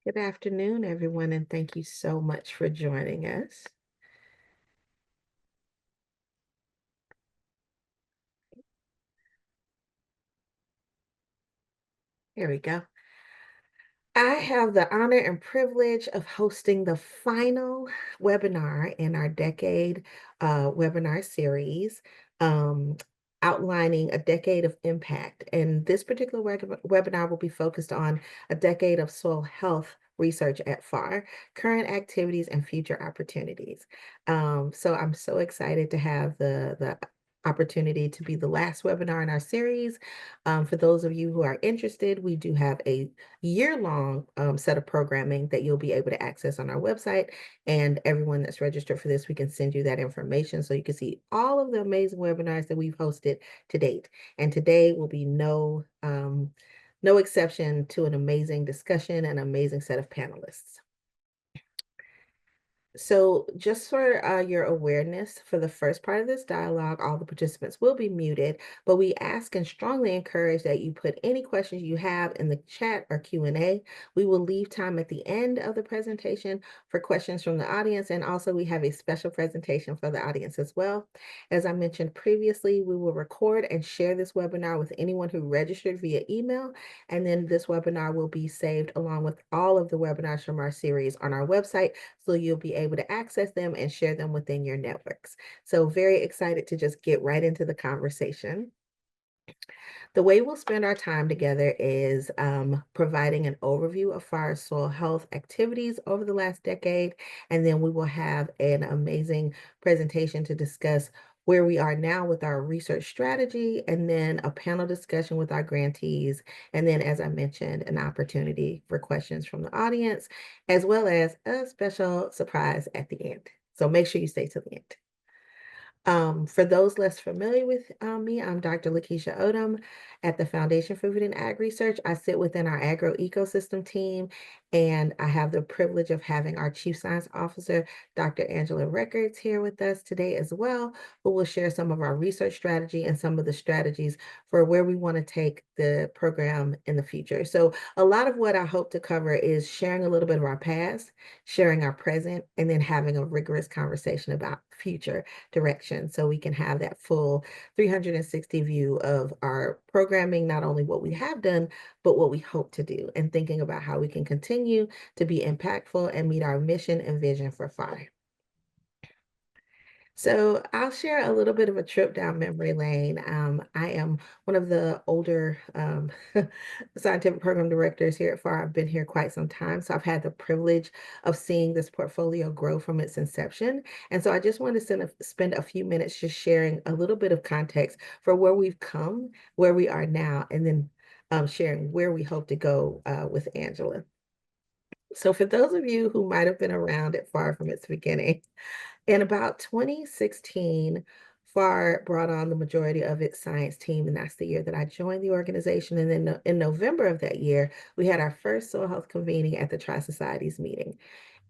Good afternoon, everyone, and thank you so much for joining us. Here we go. I have the honor and privilege of hosting the final webinar in our decade webinar series, um, outlining a decade of impact. And this particular webinar will be focused on a decade of soil health research at FFAR, current activities and future opportunities. So I'm so excited to have the opportunity to be the last webinar in our series. For those of you who are interested, we do have a year-long set of programming that you'll be able to access on our website. And everyone that's registered for this, we can send you that information so you can see all of the amazing webinars that we've hosted to date. And today will be no exception to an amazing discussion and amazing set of panelists. So just for your awareness, for the first part of this dialogue, all the participants will be muted, but we ask and strongly encourage that you put any questions you have in the chat or Q&A. We will leave time at the end of the presentation for questions from the audience, and also we have a special presentation for the audience as well. As I mentioned previously, we will record and share this webinar with anyone who registered via email, and then this webinar will be saved along with all of the webinars from our series on our website, so you'll be able to access them and share them within your networks. So very excited to just get right into the conversation. The way we'll spend our time together is providing an overview of fire soil health activities over the last decade, and then we will have an amazing presentation to discuss where we are now with our research strategy, and then a panel discussion with our grantees, and then, as I mentioned, an opportunity for questions from the audience, as well as a special surprise at the end. So make sure you stay to the end. For those less familiar with me, I'm Dr. LaKisha Odom at the Foundation for Food and Ag Research. I sit within our Agroecosystem team, and I have the privilege of having our Chief Science Officer, Dr. Angela Records, here with us today as well, who will share some of our research strategy and some of the strategies for where we want to take the program in the future. So a lot of what I hope to cover is sharing a little bit of our past, sharing our present, and then having a rigorous conversation about future direction, so we can have that full 360 view of our programming, not only what we have done, but what we hope to do, and thinking about how we can continue to be impactful and meet our mission and vision for FFAR. So I'll share a little bit of a trip down memory lane. I am one of the older scientific program directors here at FAR. I've been here quite some time, so I've had the privilege of seeing this portfolio grow from its inception. And so I just want to spend a few minutes just sharing a little bit of context for where we've come, where we are now, and then sharing where we hope to go with Angela. So for those of you who might have been around at FAR from its beginning, in about 2016, FAR brought on the majority of its science team, and that's the year that I joined the organization. And then in November of that year, we had our first soil health convening at the Tri-Societies meeting.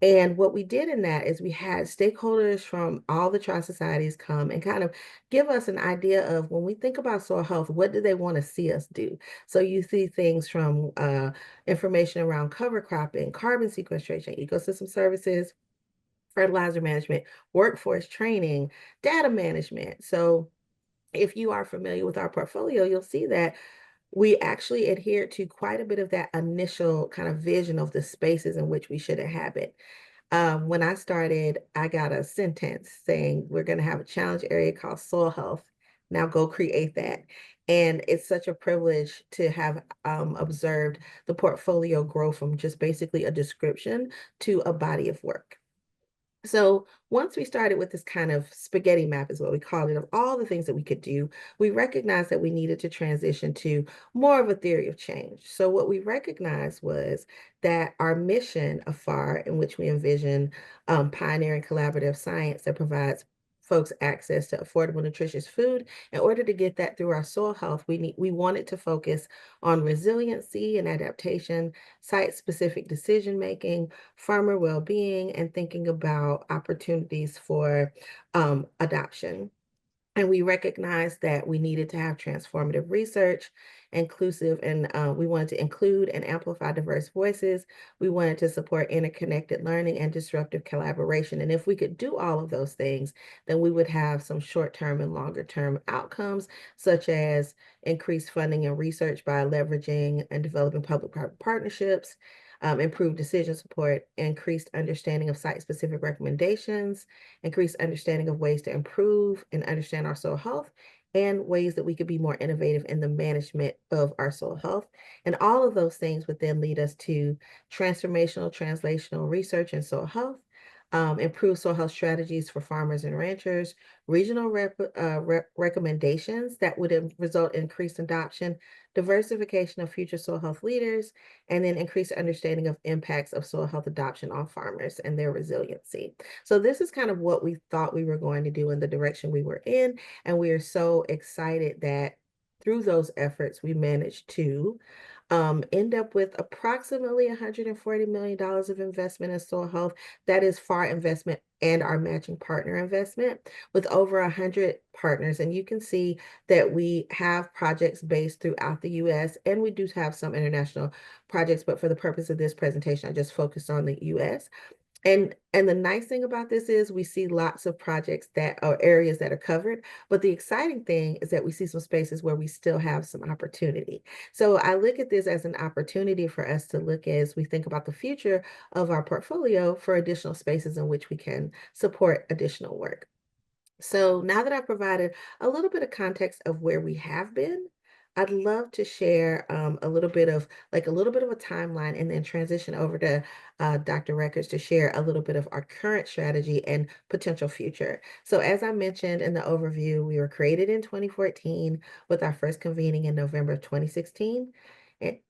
And what we did in that is we had stakeholders from all the Tri-Societies come and kind of give us an idea of, when we think about soil health, what do they want to see us do? So you see things from information around cover cropping, carbon sequestration, ecosystem services, fertilizer management, workforce training, data management. So if you are familiar with our portfolio, you'll see that we actually adhere to quite a bit of that initial kind of vision of the spaces in which we should inhabit. When I started, I got a sentence saying, we're going to have a challenge area called soil health. Now go create that. And it's such a privilege to have observed the portfolio grow from just basically a description to a body of work. So once we started with this kind of spaghetti map, is what we called it, of all the things that we could do, we recognized that we needed to transition to more of a theory of change. So what we recognized was that our mission of FAR, in which we envision pioneering collaborative science that provides folks access to affordable, nutritious food. In order to get that through our soil health, we wanted to focus on resiliency and adaptation, site-specific decision-making, farmer well-being, and thinking about opportunities for adoption. And we recognized that we needed to have transformative research, inclusive, and we wanted to include and amplify diverse voices. We wanted to support interconnected learning and disruptive collaboration. And if we could do all of those things, then we would have some short-term and longer-term outcomes, such as increased funding and research by leveraging and developing public-private partnerships, improved decision support, increased understanding of site-specific recommendations, increased understanding of ways to improve and understand our soil health, and ways that we could be more innovative in the management of our soil health. And all of those things would then lead us to transformational, translational research in soil health, improve soil health strategies for farmers and ranchers, regional recommendations that would result in increased adoption, diversification of future soil health leaders, and then increased understanding of impacts of soil health adoption on farmers and their resiliency. So this is kind of what we thought we were going to do in the direction we were in. And we are so excited that through those efforts, we managed to end up with approximately $140 million of investment in soil health. That is FAR investment and our matching partner investment with over 100 partners. And you can see that we have projects based throughout the US, and we do have some international projects, but for the purpose of this presentation, I just focused on the US. And the nice thing about this is we see lots of projects that are areas that are covered, but the exciting thing is that we see some spaces where we still have some opportunity. So I look at this as an opportunity for us to look as we think about the future of our portfolio for additional spaces in which we can support additional work. So now that I've provided a little bit of context of where we have been, I'd love to share a little bit of a little bit of a timeline and then transition over to Dr. Records to share a little bit of our current strategy and potential future. So as I mentioned in the overview, we were created in 2014 with our first convening in November of 2016.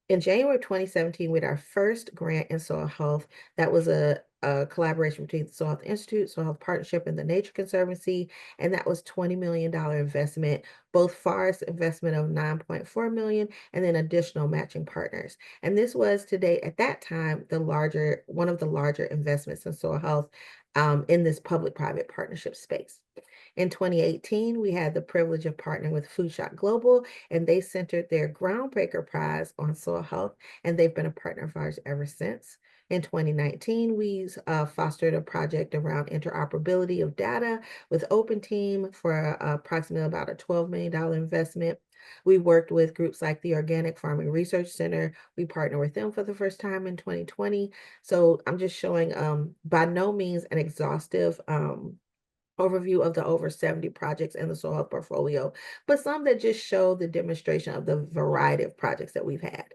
In January of 2017, we had our first grant in soil health. That was a collaboration between the Soil Health Institute, Soil Health Partnership, and the Nature Conservancy, and that was $20 million investment, both FAR's investment of $9.4 million, and then additional matching partners. And this was to date, at that time, one of the larger investments in soil health in this public-private partnership space. In 2018, we had the privilege of partnering with Food Shot Global, and they centered their Groundbreaker Prize on soil health, and they've been a partner of ours ever since. In 2019, we fostered a project around interoperability of data with Open Team for approximately about a $12 million investment. We worked with groups like the Organic Farming Research Center. We partnered with them for the first time in 2020. So I'm just showing by no means an exhaustive overview of the over 70 projects in the soil health portfolio, but some that just show the demonstration of the variety of projects that we've had.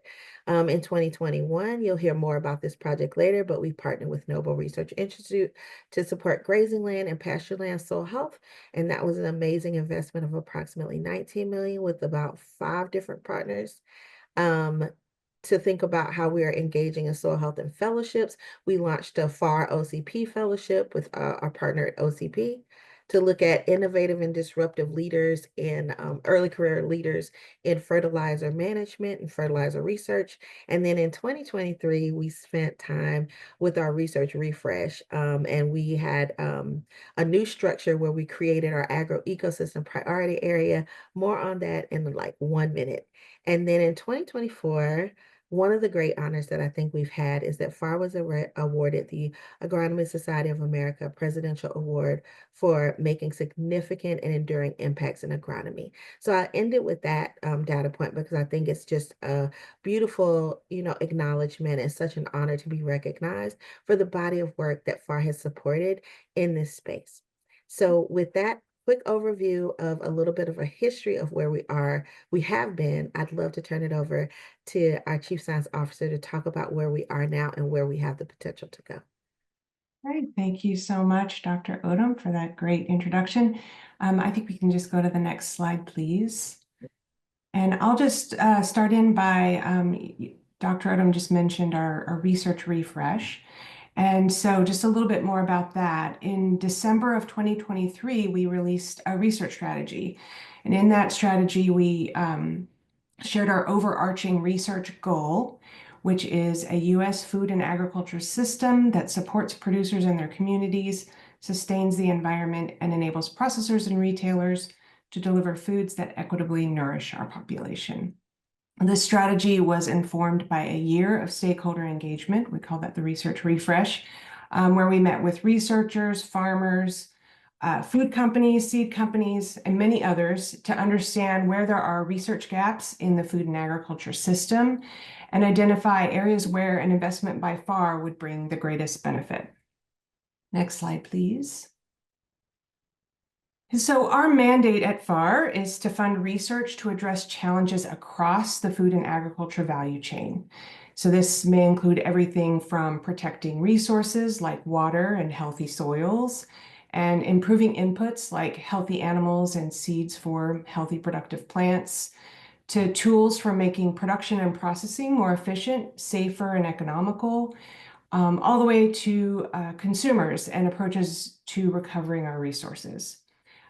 In 2021, you'll hear more about this project later, but we partnered with Noble Research Institute to support grazing land and pasture land soil health. And that was an amazing investment of approximately 19 million with about 5 different partners. To think about how we are engaging in soil health and fellowships, we launched a FAR OCP fellowship with our partner at OCP to look at innovative and disruptive leaders in early career leaders in fertilizer management and fertilizer research. And then in 2023, we spent time with our research refresh, and we had a new structure where we created our Agroecosystem priority area. More on that in like 1 minute. And then in 2024, one of the great honors that I think we've had is that FAR was awarded the Agronomy Society of America Presidential Award for making significant and enduring impacts in agronomy. So I ended with that data point because I think it's just a beautiful, acknowledgement and such an honor to be recognized for the body of work that FAR has supported in this space. So with that quick overview of a little bit of a history of where we have been, I'd love to turn it over to our Chief Science Officer to talk about where we are now and where we have the potential to go. Great. Thank you so much, Dr. Odom, for that great introduction. I think we can just go to the next slide, please. And I'll just start in by, Dr. Odom just mentioned our research refresh. And so just a little bit more about that. In December of 2023, we released a research strategy. And in that strategy, we shared our overarching research goal, which is a U.S. food and agriculture system that supports producers and their communities, sustains the environment, and enables processors and retailers to deliver foods that equitably nourish our population. This strategy was informed by a year of stakeholder engagement. We call that the research refresh, where we met with researchers, farmers, food companies, seed companies, and many others to understand where there are research gaps in the food and agriculture system and identify areas where an investment by FAR would bring the greatest benefit. Next slide, please. So our mandate at FAR is to fund research to address challenges across the food and agriculture value chain. So this may include everything from protecting resources like water and healthy soils, and improving inputs like healthy animals and seeds for healthy productive plants, to tools for making production and processing more efficient, safer, and economical, all the way to consumers and approaches to recovering our resources.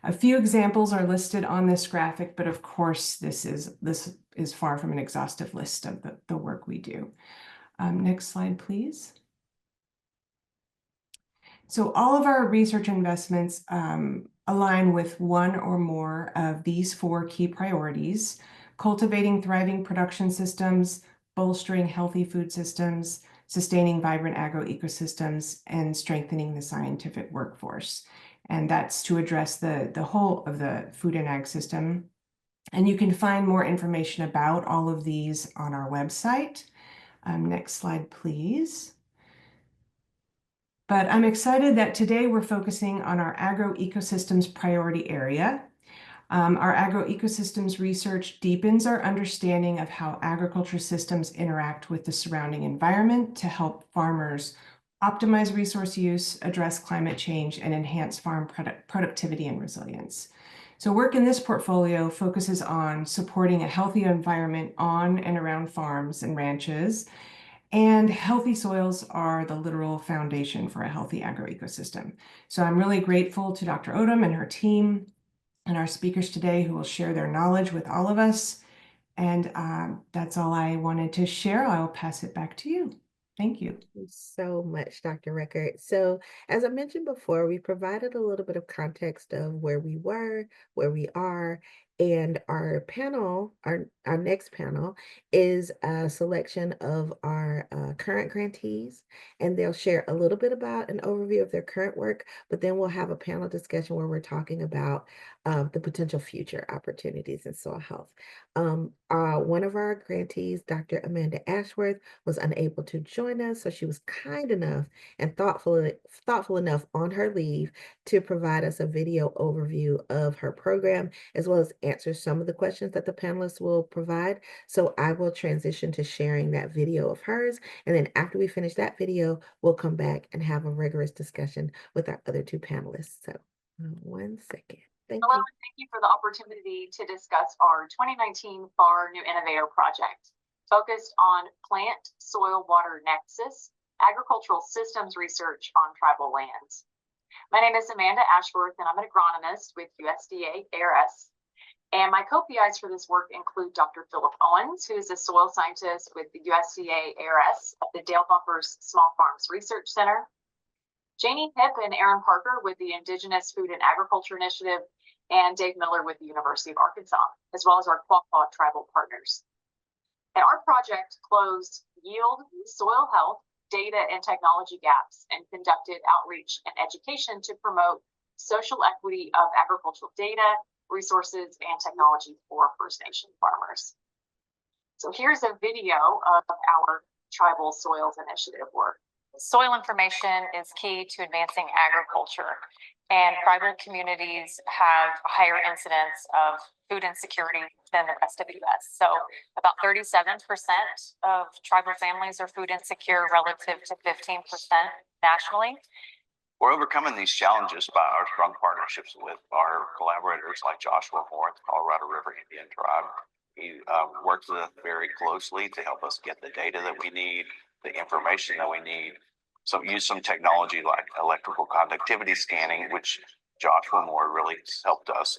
A few examples are listed on this graphic, but of course, this is far from an exhaustive list of the work we do. Next slide, please. So all of our research investments align with one or more of these 4 key priorities: cultivating thriving production systems, bolstering healthy food systems, sustaining vibrant agroecosystems, and strengthening the scientific workforce. And that's to address the whole of the food and ag system. And you can find more information about all of these on our website. Next slide, please. But I'm excited that today we're focusing on our agroecosystems priority area. Our agroecosystems research deepens our understanding of how agriculture systems interact with the surrounding environment to help farmers optimize resource use, address climate change, and enhance farm productivity and resilience. So work in this portfolio focuses on supporting a healthy environment on and around farms and ranches, and healthy soils are the literal foundation for a healthy agroecosystem. So I'm really grateful to Dr. Odom and her team and our speakers today who will share their knowledge with all of us. And that's all I wanted to share. I will pass it back to you. Thank you. Thank you so much, Dr. Record. So, as I mentioned before, we provided a little bit of context of where we were, where we are, and our panel, our next panel, is a selection of our current grantees, and they'll share a little bit about an overview of their current work, but then we'll have a panel discussion where we're talking about the potential future opportunities in soil health. One of our grantees, Dr. Amanda Ashworth, was unable to join us, so she was kind enough and thoughtful enough on her leave to provide us a video overview of her program, as well as answer some of the questions that the panelists will provide. So I will transition to sharing that video of hers, and then after we finish that video, we'll come back and have a rigorous discussion with our other 2 panelists. So 1 second. Thank Hello, you. and thank you for the opportunity to discuss our 2019 FAR New Innovator project, focused on plant soil water nexus, agricultural systems research on tribal lands. My name is Amanda Ashworth, and I'm an agronomist with USDA-Agricultural. And my co-PIs for this work include Dr. Philip Owens, who is a soil scientist with the USDA-Agricultural at the Dale Bumpers Small Farms Research Center, Janie Hip and Aaron Parker with the Indigenous Food and Agriculture Initiative, and Dave Miller with the University of Arkansas, as well as our Quapaw tribal partners. And our project closed yield, soil health, data, and technology gaps, and conducted outreach and education to promote social equity of agricultural data, resources, and technology for First Nation farmers. So here's a video of our Tribal Soils Initiative work. Soil information is key to advancing agriculture, and tribal communities have a higher incidence of food insecurity than the rest of the U.S. So about 37% of tribal families are food insecure relative to 15% nationally. We're overcoming these challenges by our strong partnerships with our collaborators like Joshua Moore, the Colorado River Indian Tribe. He works with us very closely to help us get the data that we need, the information that we need. So use some technology like electrical conductivity scanning, which Joshua Moore really helped us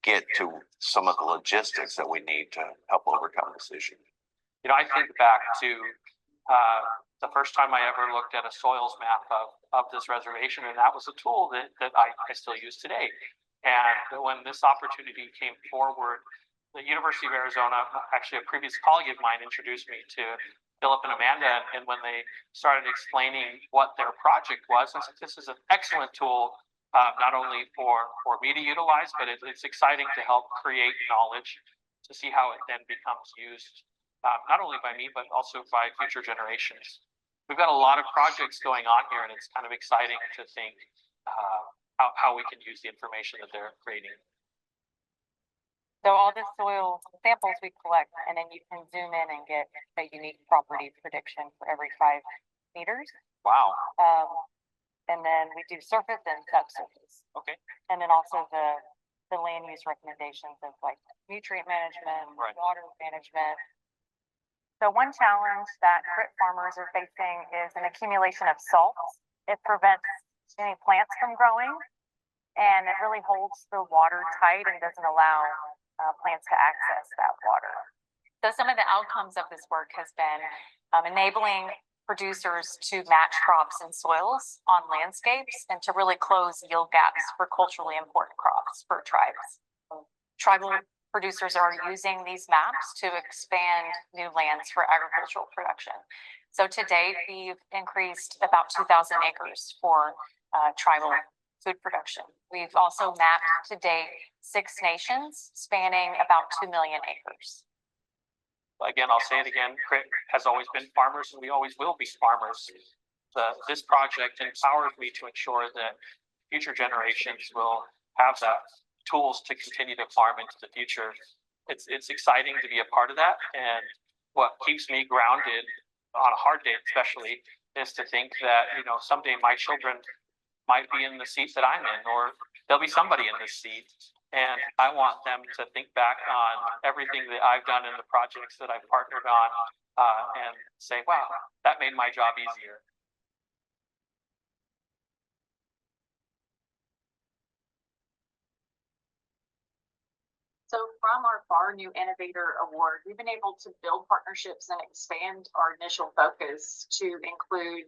get to some of the logistics that we need to help overcome this issue. You know, I think back to the first time I ever looked at a soils map of this reservation, and that was a tool that I still use today. And when this opportunity came forward, the University of Arizona, actually a previous colleague of mine, introduced me to Philip and Amanda. And when they started explaining what their project was, I said, this is an excellent tool, not only for me to utilize, but it's exciting to help create knowledge to see how it then becomes used, not only by me, but also by future generations. We've got a lot of projects going on here, and it's kind of exciting to think how we can use the information that they're creating. So all the soil samples we collect, and then you can zoom in and get a unique property prediction for every 5 meters. Wow. And then we do surface and subsurface. Okay. And then also the land use recommendations of like nutrient management, Right. water management. So one challenge that crit farmers are facing is an accumulation of salts. It prevents any plants from growing, and it really holds the water tight and doesn't allow plants to access that water. So some of the outcomes of this work has been enabling producers to match crops and soils on landscapes and to really close yield gaps for culturally important crops for tribes. Tribal producers are using these maps to expand new lands for agricultural production. So to date, we've increased about 2,000 acres for tribal food production. We've also mapped to date 6 nations spanning about 2 million acres. Again, I'll say it again, Crit has always been farmers, and we always will be farmers. This project empowers me to ensure that future generations will have the tools to continue to farm into the future. It's exciting to be a part of that, and what keeps me grounded on a hard day especially is to think that, you know, someday my children might be in the seat that I'm in, or there'll be somebody in this seat. And I want them to think back on everything that I've done in the projects that I've partnered on, and say, wow, that made my job easier. So from our FFAR New Innovator Award, we've been able to build partnerships and expand our initial focus to include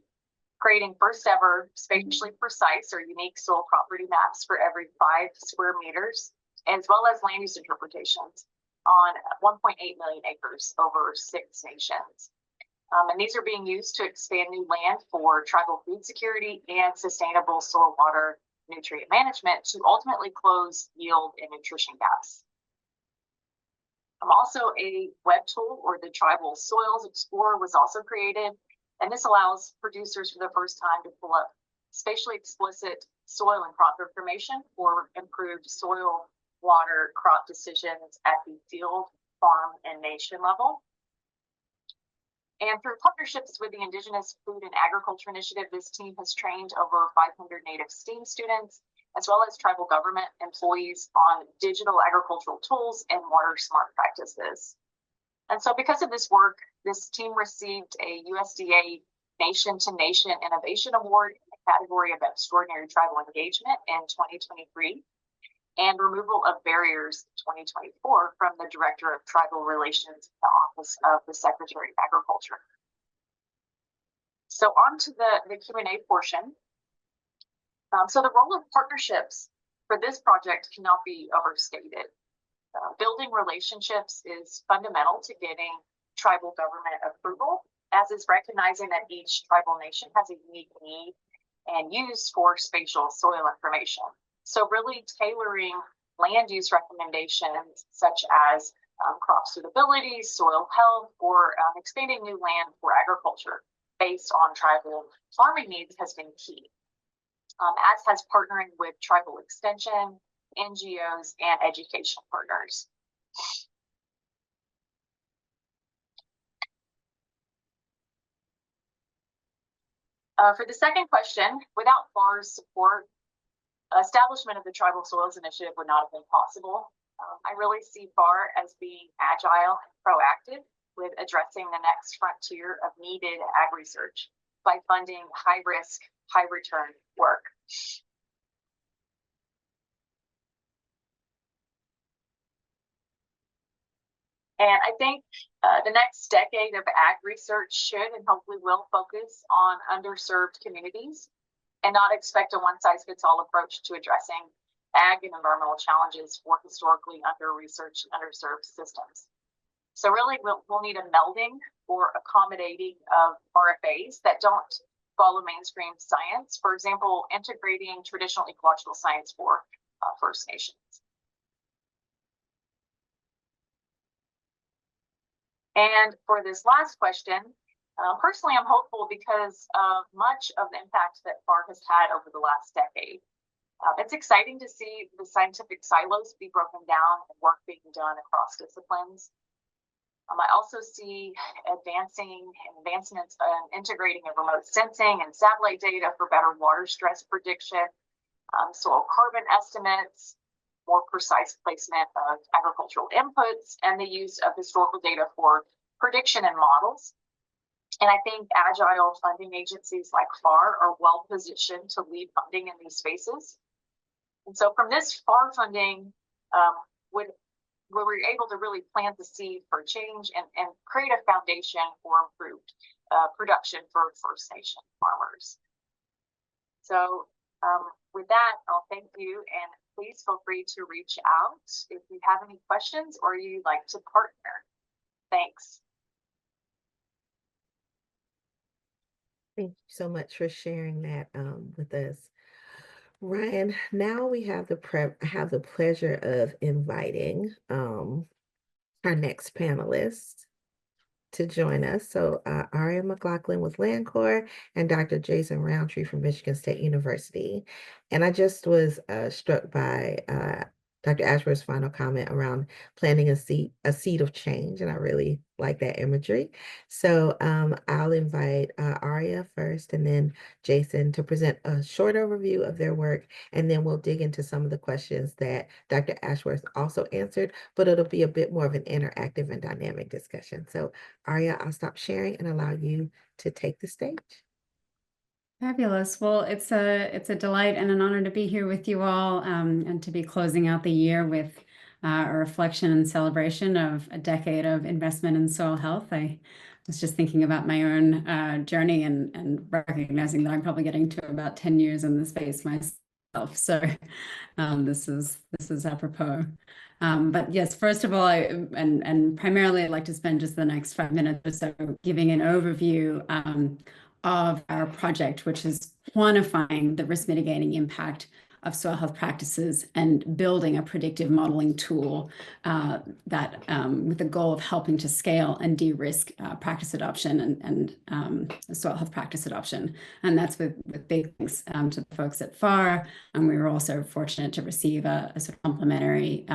creating first ever spatially precise or unique soil property maps for every 5 square meters, as well as land use interpretations on 1.8 million acres over 6 nations. And these are being used to expand new land for tribal food security and sustainable soil water nutrient management to ultimately close yield and nutrition gaps. Also, a web tool, or the Tribal Soils Explorer, was also created, and this allows producers for the first time to pull up spatially explicit soil and crop information for improved soil, water, crop decisions at the field, farm, and nation level. And through partnerships with the Indigenous Food and Agriculture Initiative, this team has trained over 500 Native STEAM students, as well as tribal government employees, on digital agricultural tools and water smart practices. And so because of this work, this team received a USDA Nation to Nation Innovation Award in the category of Extraordinary Tribal Engagement in 2023, and Removal of Barriers 2024 from the Director of Tribal Relations in the Office of the Secretary of Agriculture. So on to the Q&A portion. So the role of partnerships for this project cannot be overstated. Building relationships is fundamental to getting tribal government approval, as is recognizing that each tribal nation has a unique need and use for spatial soil information. So really tailoring land use recommendations such as crop suitability, soil health, or expanding new land for agriculture based on tribal farming needs has been key. As has partnering with tribal extension, NGOs, and education partners. For the second question, without FFAR's support, establishment of the Tribal Soils Initiative would not have been possible. I really see FFAR as being agile and proactive with addressing the next frontier of needed ag research by funding high-risk, high-return work. And I think the next decade of ag research should and hopefully will focus on underserved communities and not expect a one-size-fits-all approach to addressing ag and environmental challenges for historically under-researched and underserved systems. So really, we'll need a melding or accommodating of RFAs that don't follow mainstream science. For example, integrating traditional ecological science for First Nations. And for this last question, personally, I'm hopeful because of much of the impact that FAR has had over the last decade. It's exciting to see the scientific silos be broken down and work being done across disciplines. I also see advancements in integrating of remote sensing and satellite data for better water stress prediction, soil carbon estimates, more precise placement of agricultural inputs, and the use of historical data for prediction and models. And I think agile funding agencies like FAR are well positioned to lead funding in these spaces. And so from this FAR funding, we were able to really plant the seed for change and create a foundation for improved production for First Nation farmers. So with that, I'll thank you, and please feel free to reach out if you have any questions or you'd like to partner. Thanks. Thank you so much for sharing that with us. Ryan, now we have the pleasure of inviting our next panelist to join us. So Aria McLauchlan with Land Corps and Dr. Jason Roundtree from Michigan State University. And I just was struck by Dr. Ashworth's final comment around planting a seed of change, and I really like that imagery. So I'll invite Aria first and then Jason to present a short overview of their work, and then we'll dig into some of the questions that Dr. Ashworth also answered, but it'll be a bit more of an interactive and dynamic discussion. So Aria, I'll stop sharing and allow you to take the stage. Fabulous. Well, it's a delight and an honor to be here with you all and to be closing out the year with a reflection and celebration of a decade of investment in soil health. I was just thinking about my own journey and recognizing that I'm probably getting to about 10 years in the space myself. So this is apropos. But yes, first of all, and primarily I'd like to spend just the next 5 minutes or so giving an overview of our project, which is quantifying the risk mitigating impact of soil health practices and building a predictive modeling tool that with the goal of helping to scale and de-risk practice adoption and soil health practice adoption. And that's with big thanks to the folks at FAR. And we were also fortunate to receive a sort of complimentary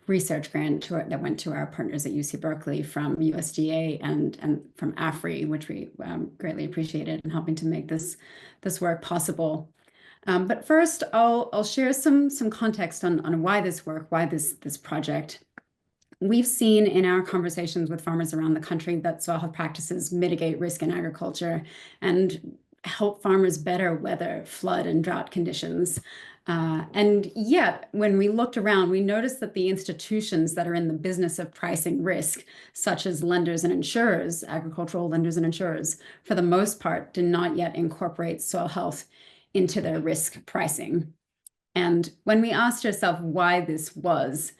research grant that went to our partners at UC Berkeley from USDA and from AFRI, which we greatly appreciated in helping to make this work possible. But first, I'll share some context on why this work, why this project. We've seen in our conversations with farmers around the country that soil health practices mitigate risk in agriculture and help farmers better weather flood and drought conditions. And yet, when we looked around, we noticed that the institutions that are in the business of pricing risk, such as lenders and insurers, agricultural lenders and insurers, for the most part, did not yet incorporate soil health into their risk pricing. And when we asked ourselves why this was,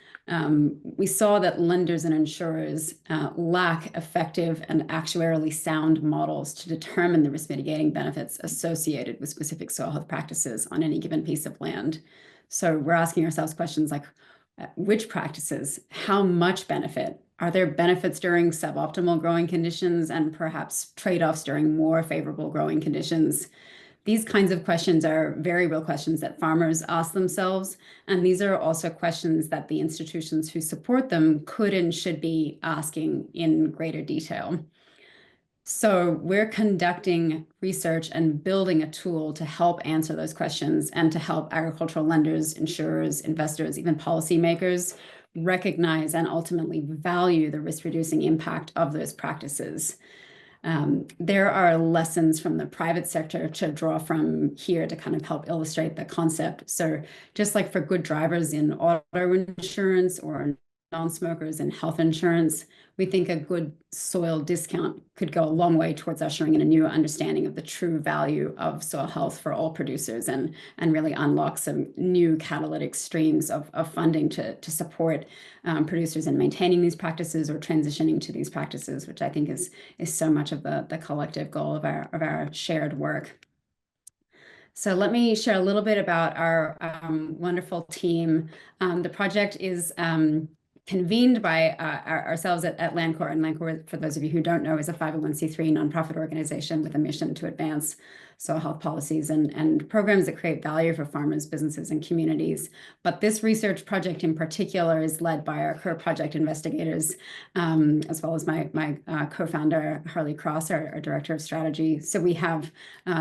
we saw that lenders and insurers lack effective and actuarially sound models to determine the risk mitigating benefits associated with specific soil health practices on any given piece of land. So we're asking ourselves questions like, which practices, how much benefit? Are there benefits during suboptimal growing conditions and perhaps trade-offs during more favorable growing conditions? These kinds of questions are very real questions that farmers ask themselves, and these are also questions that the institutions who support them could and should be asking in greater detail. So we're conducting research and building a tool to help answer those questions and to help agricultural lenders, insurers, investors, even policymakers recognize and ultimately value the risk-reducing impact of those practices. There are lessons from the private sector to draw from here to kind of help illustrate the concept. So just like for good drivers in auto insurance or non-smokers and health insurance, we think a good soil discount could go a long way towards ushering in a new understanding of the true value of soil health for all producers and really unlock some new catalytic streams of funding to support producers in maintaining these practices or transitioning to these practices, which I think is so much of the collective goal of our shared work. So let me share a little bit about our wonderful team. The project is convened by ourselves at Landcorp. And Landcorp, for those of you who don't know, is a 501c3 nonprofit organization with a mission to advance soil health policies and programs that create value for farmers, businesses, and communities. But this research project in particular is led by our project investigators, as well as my co-founder, Harley Cross, our director of strategy. So we have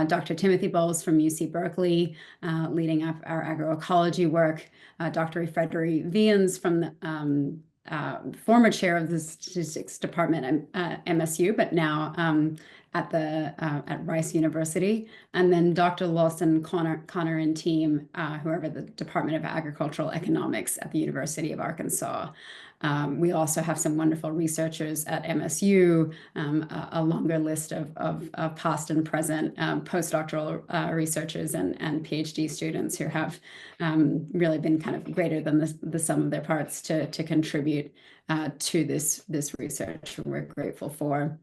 Dr. Timothy Bowles from UC Berkeley, leading up our agroecology work, Dr. Frederick Vians from the former chair of the statistics department at MSU, but now at Rice University, and then Dr. Lawson Connor and team, who are at the Department of Agricultural Economics at the University of Arkansas. We also have some wonderful researchers at MSU, a longer list of past and present postdoctoral researchers and PhD students who have really been kind of greater than the sum of their parts to contribute to this research we're grateful for.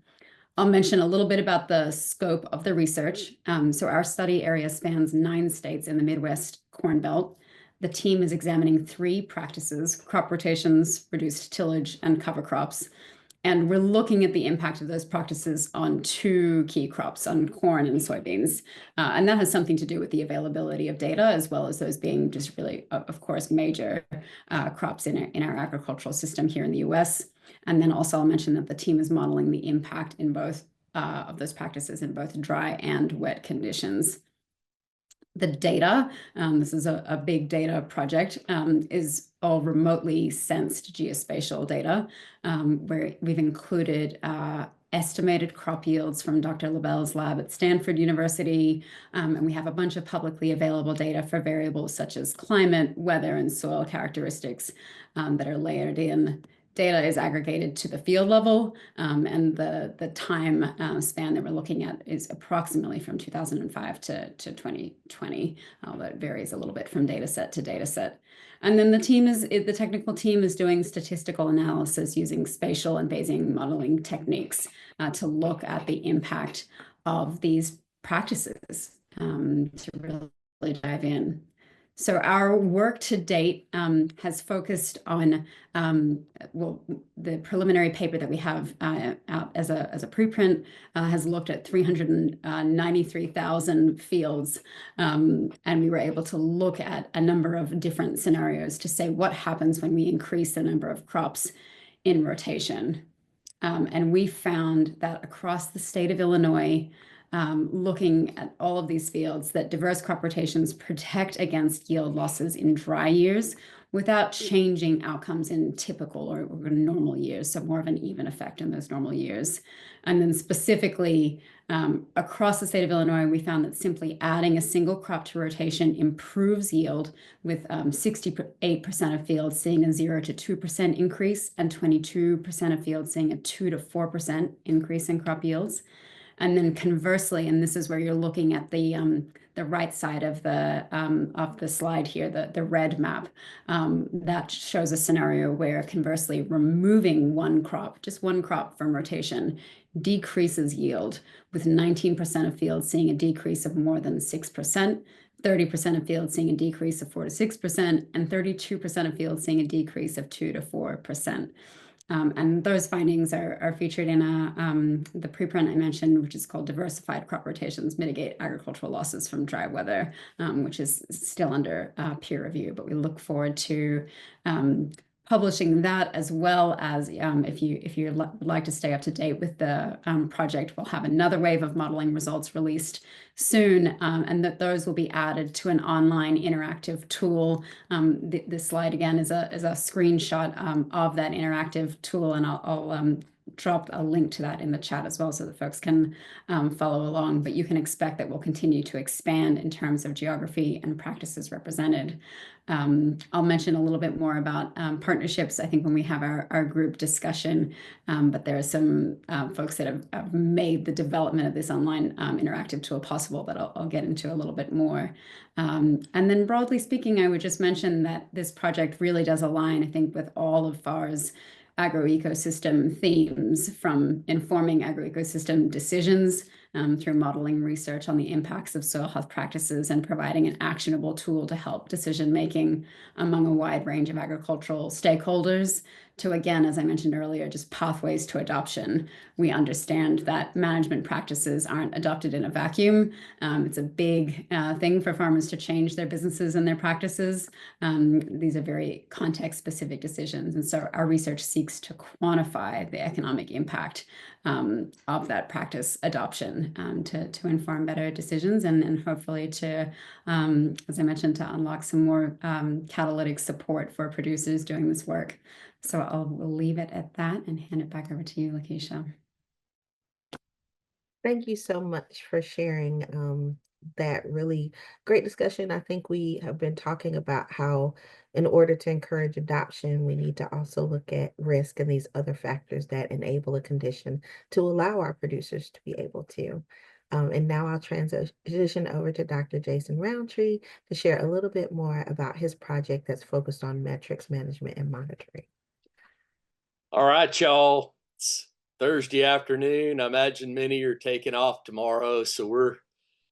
I'll mention a little bit about the scope of the research. So our study area spans 9 states in the Midwest Corn Belt. The team is examining 3 practices: crop rotations, reduced tillage, and cover crops. And we're looking at the impact of those practices on 2 key crops, on corn and soybeans. And that has something to do with the availability of data, as well as those being just really, of course, major crops in our agricultural system here in the US. And then also I'll mention that the team is modeling the impact in both of those practices in both dry and wet conditions. The data, this is a big data project, is all remotely sensed geospatial data, where we've included estimated crop yields from Dr. LaBelle's lab at Stanford University, and we have a bunch of publicly available data for variables such as climate, weather, and soil characteristics that are layered in. Data is aggregated to the field level, and the time span that we're looking at is approximately from 2005 to 2020, although it varies a little bit from data set to data set. And then the technical team is doing statistical analysis using spatial and Bayesian modeling techniques to look at the impact of these practices to really dive in. So our work to date has focused on, the preliminary paper that we have out as a preprint has looked at 393,000 fields, and we were able to look at a number of different scenarios to say what happens when we increase the number of crops in rotation. And we found that across the state of Illinois, looking at all of these fields, that diverse crop rotations protect against yield losses in dry years without changing outcomes in typical or normal years, so more of an even effect in those normal years. And then specifically, across the state of Illinois, we found that simply adding a single crop to rotation improves yield, with 68% of fields seeing a 0 to 2% increase and 22% of fields seeing a 2 to 4% increase in crop yields. And then conversely, and this is where you're looking at the right side of the slide here, the red map, that shows a scenario where conversely removing just one crop from rotation decreases yield, with 19% of fields seeing a decrease of more than 6%, 30% of fields seeing a decrease of 4 to 6%, and 32% of fields seeing a decrease of 2 to 4%. And those findings are featured in the preprint I mentioned, which is called Diversified Crop Rotations Mitigate Agricultural Losses from Dry Weather, which is still under peer review. But we look forward to publishing that, as well as if you would like to stay up to date with the project, we'll have another wave of modeling results released soon, and that those will be added to an online interactive tool. This slide again is a screenshot of that interactive tool, and I'll dropped a link to that in the chat as well so that folks can follow along, but you can expect that we'll continue to expand in terms of geography and practices represented. I'll mention a little bit more about partnerships, I think, when we have our group discussion, but there are some folks that have made the development of this online interactive tool possible that I'll get into a little bit more. And then broadly speaking, I would just mention that this project really does align, I think, with all of FFAR's agroecosystem themes, from informing agroecosystem decisions through modeling research on the impacts of soil health practices and providing an actionable tool to help decision making among a wide range of agricultural stakeholders, to, again, as I mentioned earlier, just pathways to adoption. We understand that management practices aren't adopted in a vacuum. It's a big thing for farmers to change their businesses and their practices. These are very context-specific decisions. And so our research seeks to quantify the economic impact of that practice adoption to inform better decisions and hopefully to, as I mentioned, to unlock some more catalytic support for producers doing this work. So we'll leave it at that and hand it back over to you, LaKisha. Thank you so much for sharing that really great discussion. I think we have been talking about how, in order to encourage adoption, we need to also look at risk and these other factors that enable a condition to allow our producers to be able to. And now I'll transition over to Dr. Jason Roundtree to share a little bit more about his project that's focused on metrics management and monitoring. All right, y'all. It's Thursday afternoon. I imagine many are taking off tomorrow, so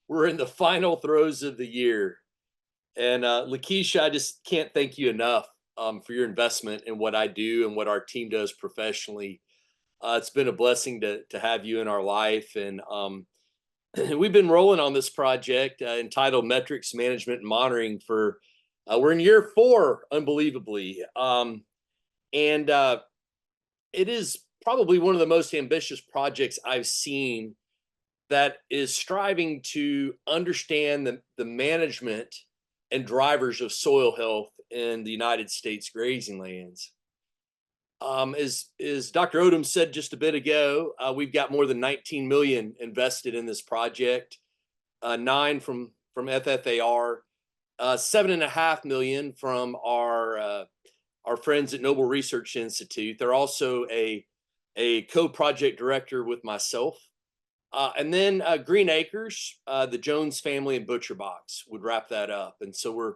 we're in the final throes of the year. And LaKisha, I just can't thank you enough for your investment in what I do and what our team does professionally. It's been a blessing to have you in our life, and we've been rolling on this project entitled Metrics Management and Monitoring for we're in year 4, unbelievably, and it is probably one of the most ambitious projects I've seen that is striving to understand the management and drivers of soil health in the United States grazing lands. As Dr. Odom said just a bit ago, we've got more than 19 million invested in this project, 9 from FFAR, 7.5 million from our friends at Noble Research Institute. They're also a co-project director with myself. And then Green Acres, the Jones family, and Butcher Box would wrap that up. And so we're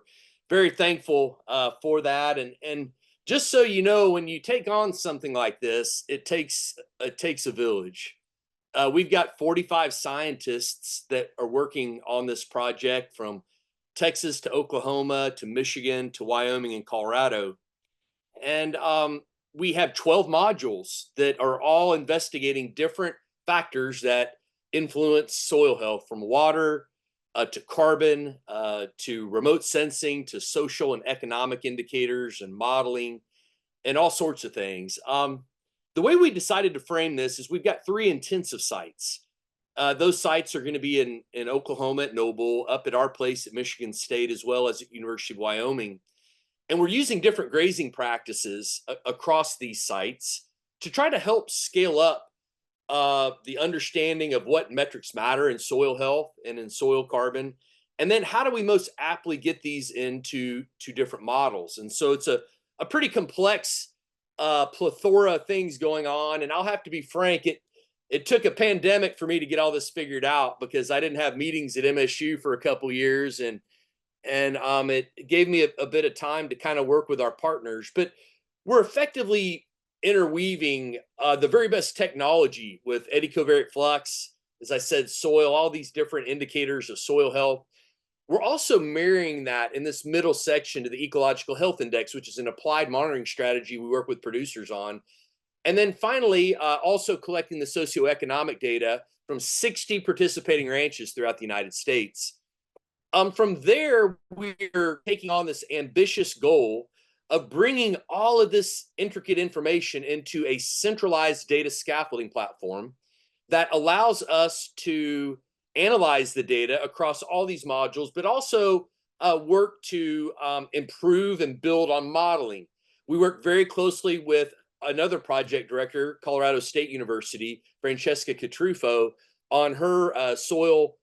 very thankful for that. And just so you know, when you take on something like this, it takes a village. We've got 45 scientists that are working on this project, from Texas to Oklahoma to Michigan to Wyoming and Colorado. And we have 12 modules that are all investigating different factors that influence soil health, from water to carbon to remote sensing to social and economic indicators and modeling and all sorts of things. The way we decided to frame this is we've got 3 intensive sites. Those sites are going to be in Oklahoma at Noble, up at our place at Michigan State, as well as at University of Wyoming. And we're using different grazing practices across these sites to try to help scale up the understanding of what metrics matter in soil health and in soil carbon. And then how do we most aptly get these into different models? And so it's a pretty complex plethora of things going on. And I'll have to be frank, it took a pandemic for me to get all this figured out, because I didn't have meetings at MSU for a couple of years. And it gave me a bit of time to kind of work with our partners. But we're effectively interweaving the very best technology with eddy covariate flux, as I said, soil, all these different indicators of soil health. We're also marrying that in this middle section to the Ecological Health Index, which is an applied monitoring strategy we work with producers on. And then finally, also collecting the socioeconomic data from 60 participating ranches throughout the United States. From there, we're taking on this ambitious goal of bringing all of this intricate information into a centralized data scaffolding platform that allows us to analyze the data across all these modules, but also work to improve and build on modeling. We work very closely with another project director, Colorado State University, Francesca Catrufo, on her soil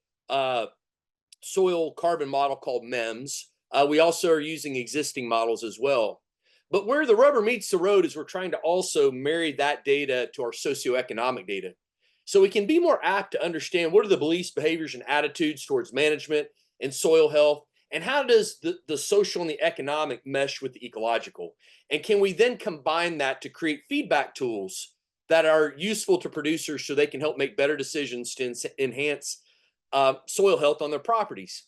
carbon model called MEMS. We also are using existing models as well. But where the rubber meets the road is we're trying to also marry that data to our socioeconomic data. So we can be more apt to understand what are the beliefs, behaviors, and attitudes towards management and soil health, and how does the social and the economic mesh with the ecological? And can we then combine that to create feedback tools that are useful to producers so they can help make better decisions to enhance soil health on their properties?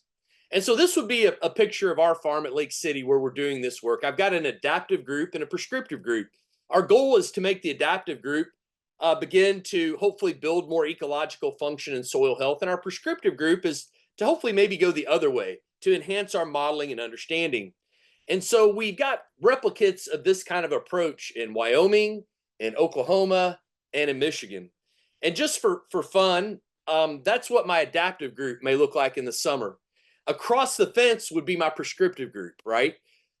And so this would be a picture of our farm at Lake City where we're doing this work. I've got an adaptive group and a prescriptive group. Our goal is to make the adaptive group begin to hopefully build more ecological function and soil health. And our prescriptive group is to hopefully maybe go the other way, to enhance our modeling and understanding. And so we've got replicates of this kind of approach in Wyoming, in Oklahoma, and in Michigan. And just for fun, that's what my adaptive group may look like in the summer. Across the fence would be my prescriptive group, right?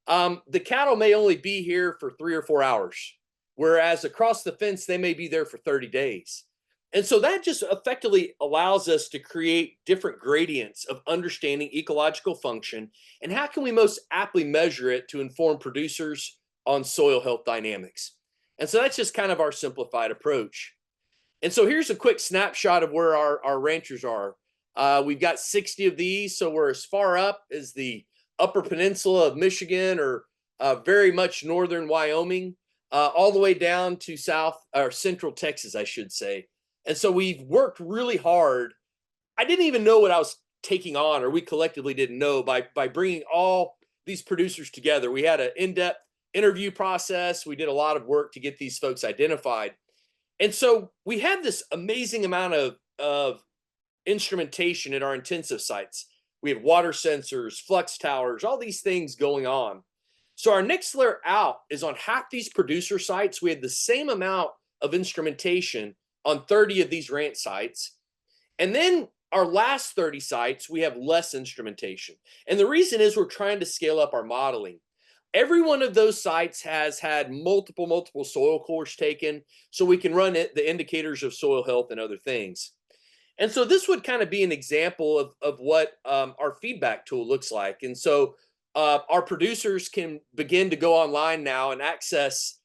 The cattle may only be here for 3 or 4 hours, whereas across the fence, they may be there for 30 days. And so that just effectively allows us to create different gradients of understanding ecological function and how can we most aptly measure it to inform producers on soil health dynamics. And so that's just kind of our simplified approach. And so here's a quick snapshot of where our ranchers are. We've got 60 of these, so we're as far up as the Upper Peninsula of Michigan or very much northern Wyoming, all the way down to south or central Texas, I should say. And so we've worked really hard. I didn't even know what I was taking on, or we collectively didn't know, by bringing all these producers together. We had an in-depth interview process. We did a lot of work to get these folks identified. And so we have this amazing amount of instrumentation at our intensive sites. We have water sensors, flux towers, all these things going on. So our next layer out is on half these producer sites. We had the same amount of instrumentation on 30 of these ranch sites. And then our last 30 sites, we have less instrumentation. And the reason is we're trying to scale up our modeling. Every one of those sites has had multiple soil cores taken, so we can run the indicators of soil health and other things. And so this would kind of be an example of what our feedback tool looks like. And so our producers can begin to go online now and access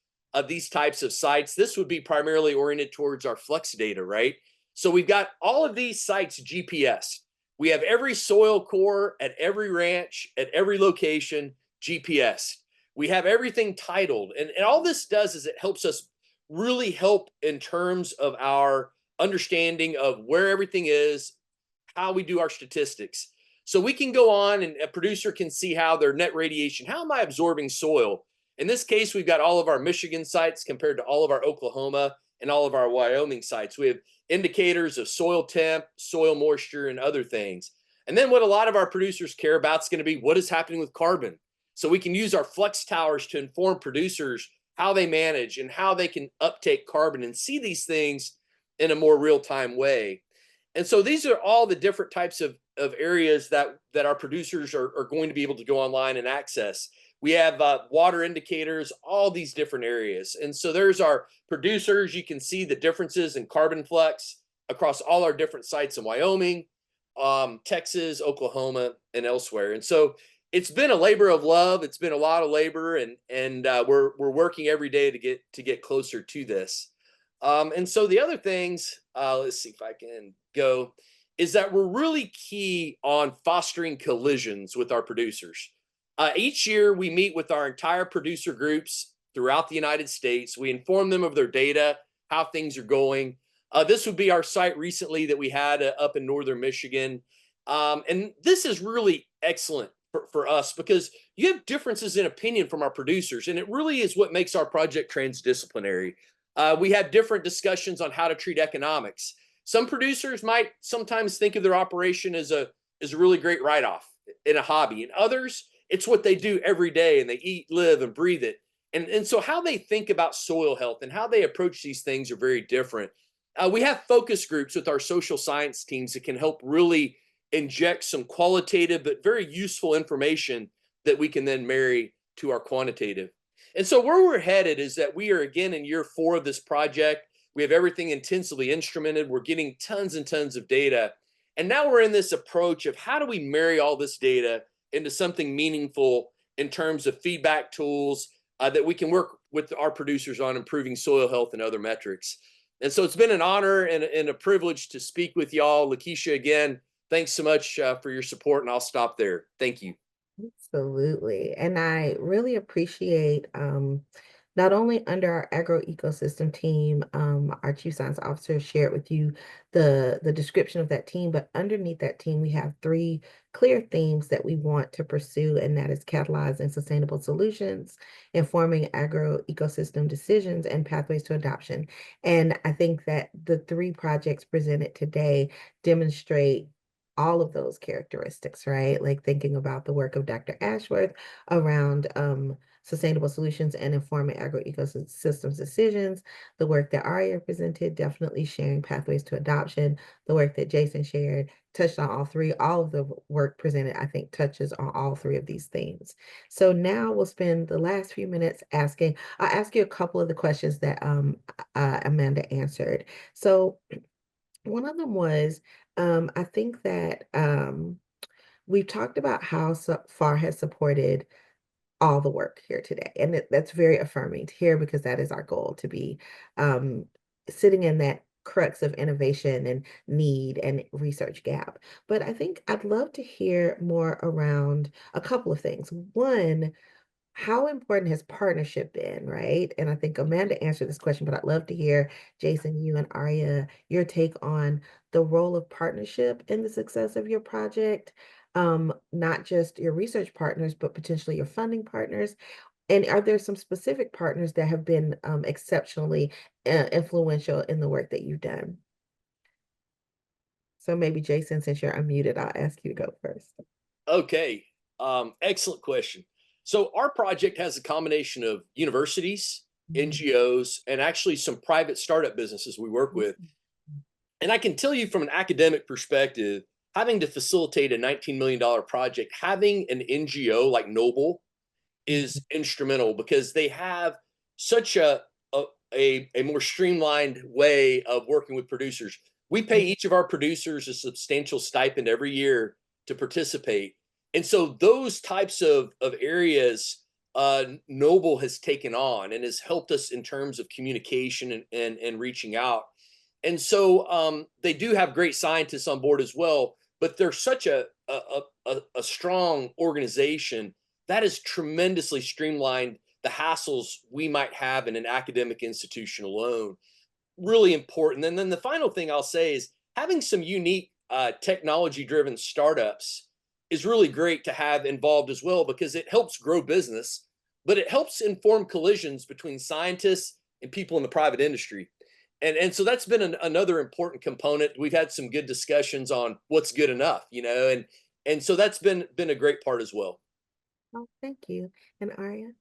these types of sites. This would be primarily oriented towards our flex data, right? So we've got all of these sites GPS. We have every soil core at every ranch, at every location, GPS. We have everything titled. And all this does is it helps us really help in terms of our understanding of where everything is, how we do our statistics. So we can go on and a producer can see how their net radiation, how am I absorbing soil? In this case, we've got all of our Michigan sites compared to all of our Oklahoma and all of our Wyoming sites. We have indicators of soil temp, soil moisture, and other things. And then what a lot of our producers care about is going to be what is happening with carbon. So we can use our flex towers to inform producers how they manage and how they can uptake carbon and see these things in a more real-time way. And so these are all the different types of areas that our producers are going to be able to go online and access. We have water indicators, all these different areas. And so there's our producers. You can see the differences in carbon flux across all our different sites in Wyoming, Texas, Oklahoma, and elsewhere. And so it's been a labor of love. It's been a lot of labor, and we're working every day to get closer to this. And so the other things, let's see if I can go, is that we're really key on fostering collisions with our producers. Each year we meet with our entire producer groups throughout the United States. We inform them of their data, how things are going. This would be our site recently that we had up in northern Michigan. And this is really excellent for us because you have differences in opinion from our producers, and it really is what makes our project transdisciplinary. We have different discussions on how to treat economics. Some producers might sometimes think of their operation as a really great write-off in a hobby, and others, it's what they do every day, and they eat, live, and breathe it. And so how they think about soil health and how they approach these things are very different. We have focus groups with our social science teams that can help really inject some qualitative but very useful information that we can then marry to our quantitative. And so where we're headed is that we are again in year 4 of this project. We have everything intensively instrumented. We're getting tons and tons of data. And now we're in this approach of how do we marry all this data into something meaningful in terms of feedback tools that we can work with our producers on improving soil health and other metrics. And so it's been an honor and a privilege to speak with y'all. LaKisha, again, thanks so much for your support, and I'll stop there. Thank you. Absolutely. And I really appreciate not only under our agroecosystem team, our chief science officer shared with you the description of that team, but underneath that team, we have 3 clear themes that we want to pursue, and that is catalyzing sustainable solutions, informing agroecosystem decisions, and pathways to adoption. And I think that the 3 projects presented today demonstrate all of those characteristics, right? Like thinking about the work of Dr. Ashworth around sustainable solutions and informing agroecosystems decisions, the work that Aria presented, definitely sharing pathways to adoption, the work that Jason shared, touched on all 3. All of the work presented, I think, touches on all 3 of these themes. So now we'll spend the last few minutes I'll ask you a couple of the questions that Amanda answered. So one of them was, I think that we've talked about how FFAR has supported all the work here today. And that's very affirming to hear, because that is our goal, to be sitting in that crux of innovation and need and research gap. But I think I'd love to hear more around a couple of things. One, how important has partnership been, right? And I think Amanda answered this question, but I'd love to hear, Jason, you and Aria, your take on the role of partnership in the success of your project, not just your research partners, but potentially your funding partners. And are there some specific partners that have been exceptionally influential in the work that you've done? So maybe Jason, since you're unmuted, I'll ask you to go first. Okay, excellent question. So our project has a combination of universities, NGOs, and actually some private startup businesses we work with. And I can tell you from an academic perspective, having to facilitate a $19 million project, having an NGO like Noble is instrumental, because they have such a more streamlined way of working with producers. We pay each of our producers a substantial stipend every year to participate. And so those types of areas Noble has taken on and has helped us in terms of communication and reaching out. And so they do have great scientists on board as well, but they're such a strong organization that has tremendously streamlined the hassles we might have in an academic institution alone. Really important. And then the final thing I'll say is having some unique technology-driven startups is really great to have involved as well, because it helps grow business, but it helps inform collisions between scientists and people in the private industry. And so that's been another important component. We've had some good discussions on what's good enough, and so that's been a great part as well. Oh, thank you. And Aria?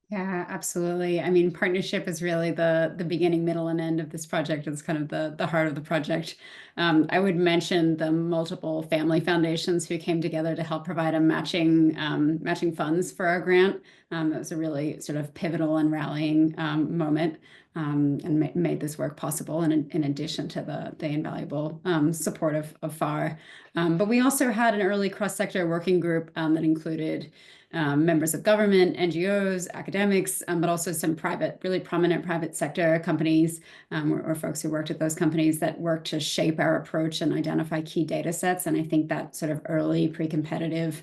Yeah, absolutely. I mean, partnership is really the beginning, middle, and end of this project. It's kind of the heart of the project. I would mention the multiple family foundations who came together to help provide a matching funds for our grant. It was a really sort of pivotal and rallying moment, and made this work possible, in addition to the invaluable support of FFAR. But we also had an early cross-sector working group that included members of government, NGOs, academics, but also some really prominent private sector companies, or folks who worked at those companies that worked to shape our approach and identify key data sets. And I think that sort of early pre-competitive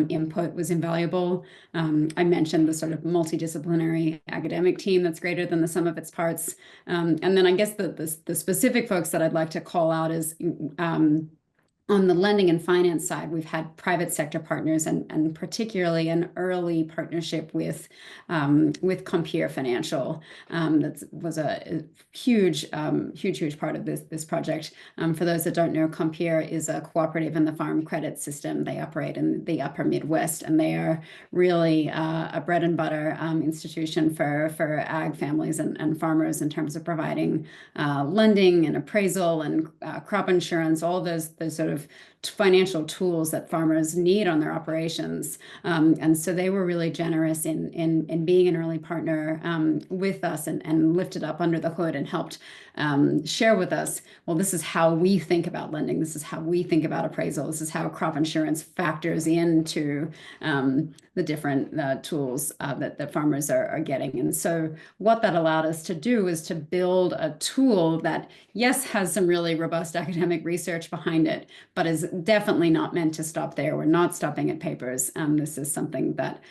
input was invaluable. I mentioned the sort of multidisciplinary academic team that's greater than the sum of its parts. And then I guess the specific folks that I'd like to call out is on the lending and finance side, we've had private sector partners, and particularly an early partnership with Compeer Financial. That was a huge part of this project. For those that don't know, Compeer is a cooperative in the farm credit system. They operate in the upper Midwest, and they are really a bread and butter institution for ag families and farmers in terms of providing lending and appraisal and crop insurance, all those sort of of financial tools that farmers need on their operations. And so they were really generous in being an early partner with us and lifted up under the hood and helped share with us, well, this is how we think about lending. This is how we think about appraisal. This is how crop insurance factors into the different tools that farmers are getting. And so what that allowed us to do is to build a tool that, yes, has some really robust academic research behind it, but is definitely not meant to stop there. We're not stopping at papers. This is something that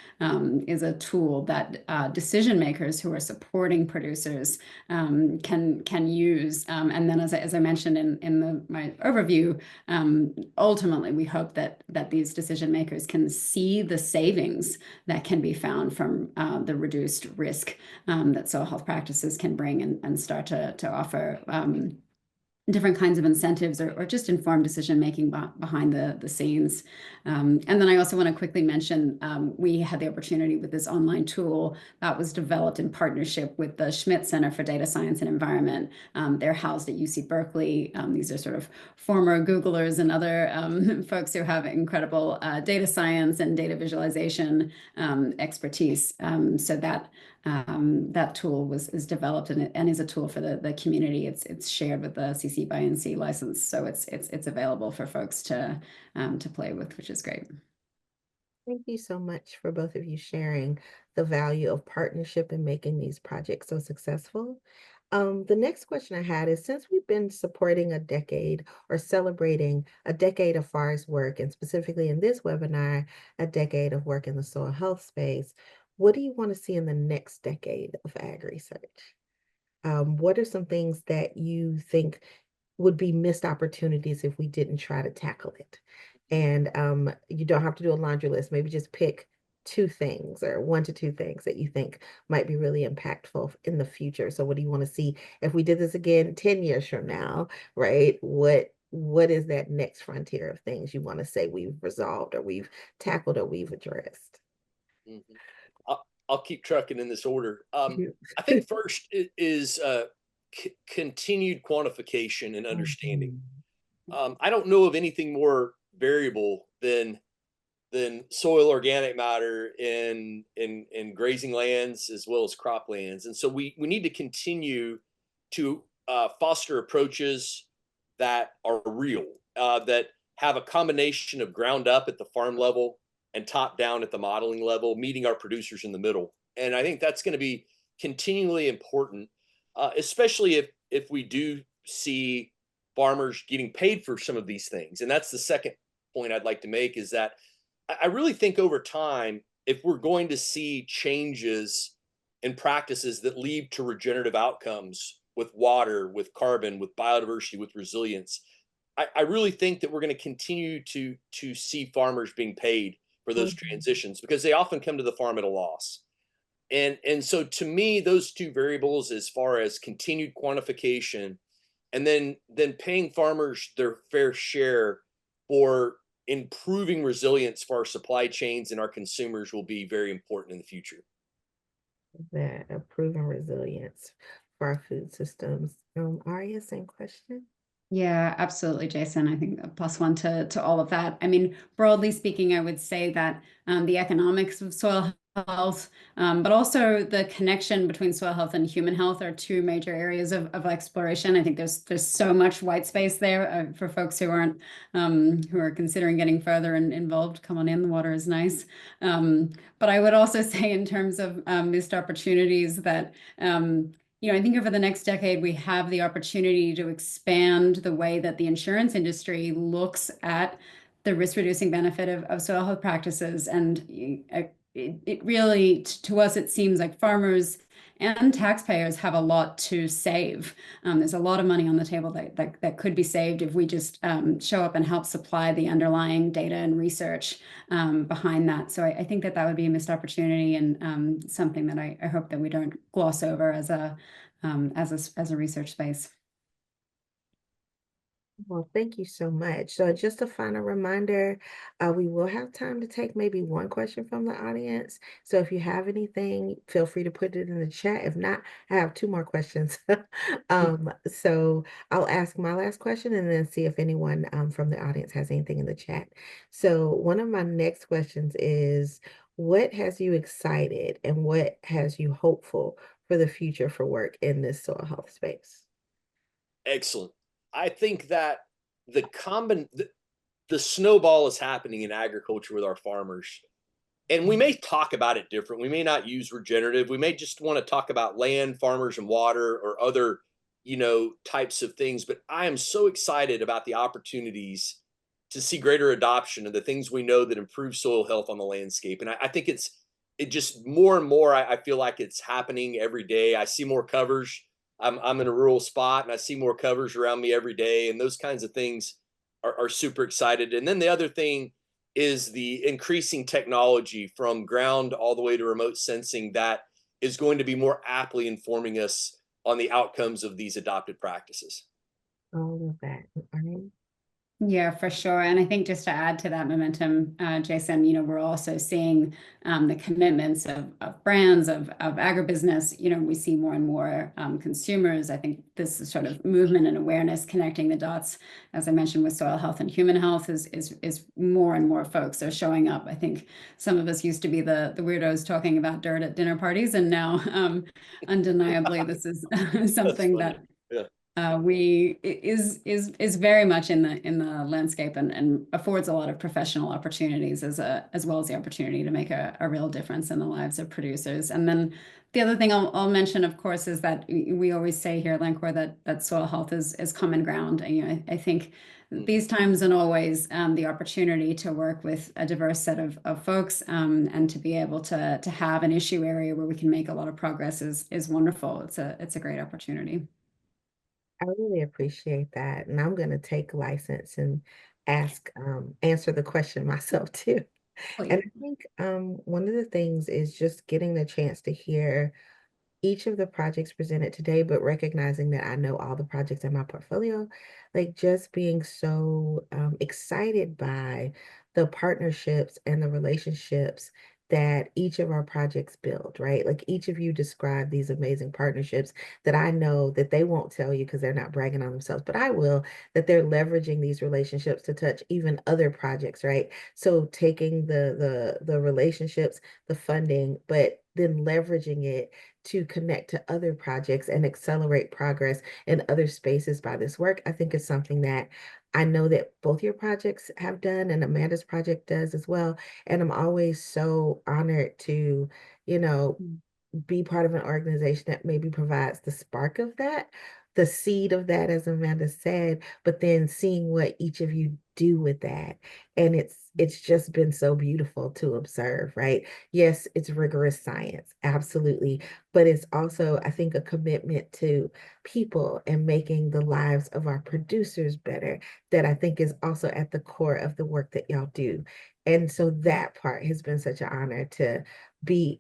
is a tool that decision makers who are supporting producers can use. And then, as I mentioned in my overview, ultimately we hope that these decision makers can see the savings that can be found from the reduced risk that soil health practices can bring and start to offer different kinds of incentives or just informed decision making behind the scenes. And then I also want to quickly mention we had the opportunity with this online tool that was developed in partnership with the Schmidt Center for Data Science and Environment. They're housed at UC Berkeley. These are sort of former Googlers and other folks who have incredible data science and data visualization expertise. So that tool is developed and is a tool for the community. It's shared with the CC by NC license, so it's available for folks to play with, which is great. Thank you so much for both of you sharing the value of partnership and making these projects so successful. The next question I had is, since we've been supporting a decade or celebrating a decade of FFAR's work, and specifically in this webinar, a decade of work in the soil health space, what do you want to see in the next decade of ag research? What are some things that you think would be missed opportunities if we didn't try to tackle it? And you don't have to do a laundry list, maybe just pick 2 things or 1 to 2 things that you think might be really impactful in the future. So what do you want to see if we did this again 10 years from now, right? What is that next frontier of things you want to say we've resolved or we've tackled or we've addressed? Mm-hmm. I'll keep trucking in this order. I think first is continued quantification and understanding. I don't know of anything more variable than soil organic matter in grazing lands as well as croplands, and so we need to continue to foster approaches that are real, that have a combination of ground up at the farm level and top down at the modeling level, meeting our producers in the middle. And I think that's going to be continually important, especially if we do see farmers getting paid for some of these things. And that's the second point I'd like to make, is that I really think over time, if we're going to see changes in practices that lead to regenerative outcomes with water, with carbon, with biodiversity, with resilience, I really think that we're going to continue to see farmers being paid for those transitions, because they often come to the farm at a loss. And so to me, those 2 variables, as far as continued quantification and then paying farmers their fair share for improving resilience for our supply chains and our consumers, will be very important in the future. That proven resilience for our food systems. Aria, same question. Yeah, absolutely, Jason. I think a +1 to all of that. I mean, broadly speaking, I would say that the economics of soil health, but also the connection between soil health and human health are 2 major areas of exploration. I think there's so much white space there for folks who aren't who are considering getting further involved. Come on in, the water is nice. But I would also say, in terms of missed opportunities, that I think over the next decade, we have the opportunity to expand the way that the insurance industry looks at the risk-reducing benefit of soil health practices. And it really, to us, it seems like farmers and taxpayers have a lot to save. There's a lot of money on the table that could be saved if we just show up and help supply the underlying data and research behind that. So I think that would be a missed opportunity, and something that I hope that we don't gloss over as a research space. Well, thank you so much. So just a final reminder, we will have time to take maybe one question from the audience. So if you have anything, feel free to put it in the chat. If not, I have two more questions. So I'll ask my last question and then see if anyone from the audience has anything in the chat. So one of my next questions is, what has you excited and what has you hopeful for the future for work in this soil health space? Excellent. I think that the snowball is happening in agriculture with our farmers. And we may talk about it different. We may not use regenerative. We may just want to talk about land, farmers, and water or other, types of things. But I am so excited about the opportunities to see greater adoption of the things we know that improve soil health on the landscape. And I think it just more and more, I feel like it's happening every day. I see more covers. I'm in a rural spot and I see more covers around me every day. And those kinds of things are super excited. And then the other thing is the increasing technology from ground all the way to remote sensing that is going to be more aptly informing us on the outcomes of these adopted practices. All of that. All right. Yeah, for sure. And I think just to add to that momentum, Jason, we're also seeing the commitments of brands, of agribusiness. We see more and more consumers. I think this is sort of movement and awareness, connecting the dots, as I mentioned, with soil health and human health is more and more folks are showing up. I think some of us used to be the weirdos talking about dirt at dinner parties, and now undeniably this is something that is very much in the landscape and affords a lot of professional opportunities as well as the opportunity to make a real difference in the lives of producers. And then the other thing I'll mention, of course, is that we always say here at Lancor that soil health is common ground. And I think these times and always the opportunity to work with a diverse set of folks and to be able to have an issue area where we can make a lot of progress is wonderful. It's a great opportunity. I really appreciate that. And I'm going to take license and answer the question myself too. Please. And I think one of the things is just getting the chance to hear each of the projects presented today, but recognizing that I know all the projects in my portfolio, like just being so excited by the partnerships and the relationships that each of our projects build, right? Like each of you described these amazing partnerships that I know that they won't tell you because they're not bragging on themselves, but I will, that they're leveraging these relationships to touch even other projects, right? So taking the relationships, the funding, but then leveraging it to connect to other projects and accelerate progress in other spaces by this work, I think is something that I know that both your projects have done and Amanda's project does as well. And I'm always so honored to, be part of an organization that maybe provides the spark of that, the seed of that, as Amanda said, but then seeing what each of you do with that. And it's just been so beautiful to observe, right? Yes, it's rigorous science, absolutely. But it's also, I think, a commitment to people and making the lives of our producers better that I think is also at the core of the work that y'all do. And so that part has been such an honor to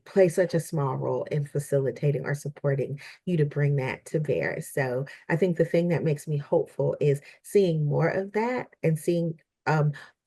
play such a small role in facilitating or supporting you to bring that to bear. So I think the thing that makes me hopeful is seeing more of that and seeing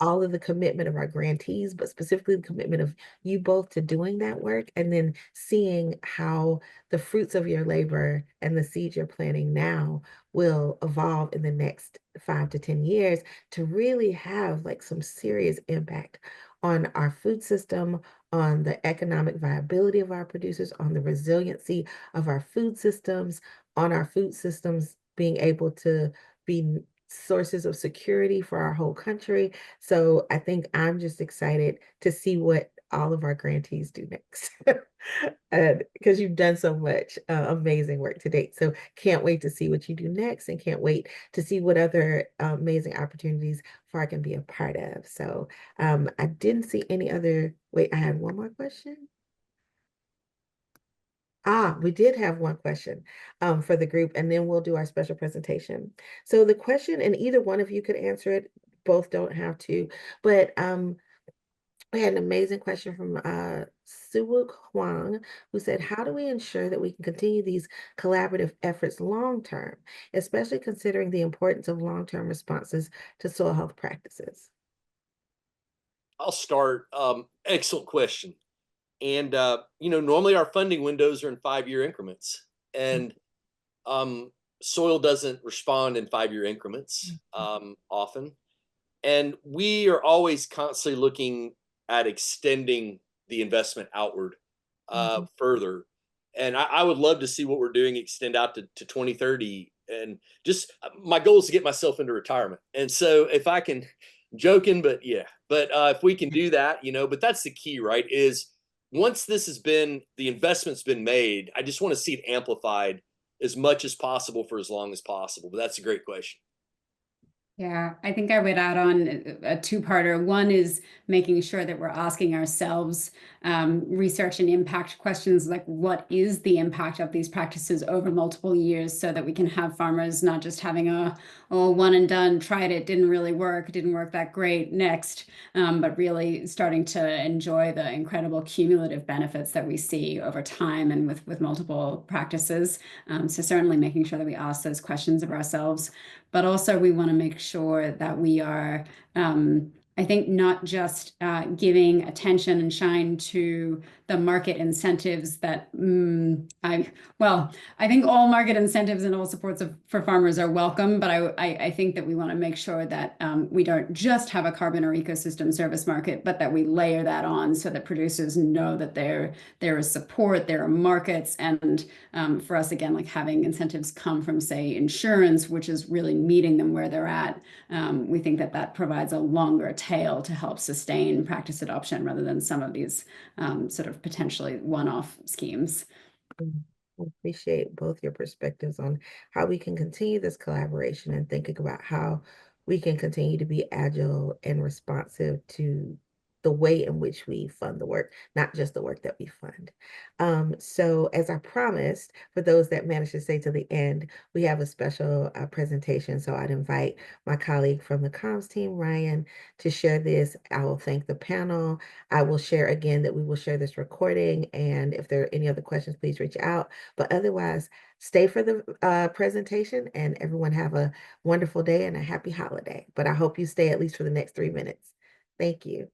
all of the commitment of our grantees, but specifically the commitment of you both to doing that work, and then seeing how the fruits of your labor and the seeds you're planting now will evolve in the next 5 to 10 years to really have like some serious impact on our food system, on the economic viability of our producers, on the resiliency of our food systems, on our food systems being able to be sources of security for our whole country. So I think I'm just excited to see what all of our grantees do next. Because you've done so much amazing work to date. So can't wait to see what you do next and can't wait to see what other amazing opportunities FAR can be a part of. So I didn't see any other, wait, I have one more question. We did have one question for the group, and then we'll do our special presentation. So the question, and either one of you could answer it, both don't have to, but We had an amazing question from Suwook Huang, who said, how do we ensure that we can continue these collaborative efforts long term, especially considering the importance of long-term responses to soil health practices? I'll start. Excellent question. And normally our funding windows are in 5-year increments, and soil doesn't respond in 5-year increments often. And we are always constantly looking at extending the investment outward further. And I would love to see what we're doing extend out to 2030. And just my goal is to get myself into retirement. And so if I can, joking, but yeah, but if we can do that, but that's the key, right? Is once the investment's been made, I just want to see it amplified as much as possible for as long as possible. But that's a great question. Yeah, I think I would add on a two-parter. One is making sure that we're asking ourselves research and impact questions like what is the impact of these practices over multiple years, so that we can have farmers not just having a one and done, tried it, didn't work that great, next, but really starting to enjoy the incredible cumulative benefits that we see over time and with multiple practices. So certainly making sure that we ask those questions of ourselves. But also we want to make sure that we are, I think, not just giving attention and shine to the market incentives that I think all market incentives and all supports for farmers are welcome, but I think that we want to make sure that we don't just have a carbon or ecosystem service market, but that we layer that on so that producers know that there is support, there are markets, and for us, again, like having incentives come from, say, insurance, which is really meeting them where they're at. We think that provides a longer tail to help sustain practice adoption rather than some of these sort of potentially one-off schemes. I appreciate both your perspectives on how we can continue this collaboration and thinking about how we can continue to be agile and responsive to the way in which we fund the work, not just the work that we fund. So as I promised, for those that managed to stay to the end, we have a special presentation. So I'd invite my colleague from the comms team, Ryan, to share this. I will thank the panel. I will share again that we will share this recording. And if there are any other questions, please reach out. But otherwise, stay for the presentation, and everyone have a wonderful day and a happy holiday. But I hope you stay at least for the next 3 minutes. Thank you.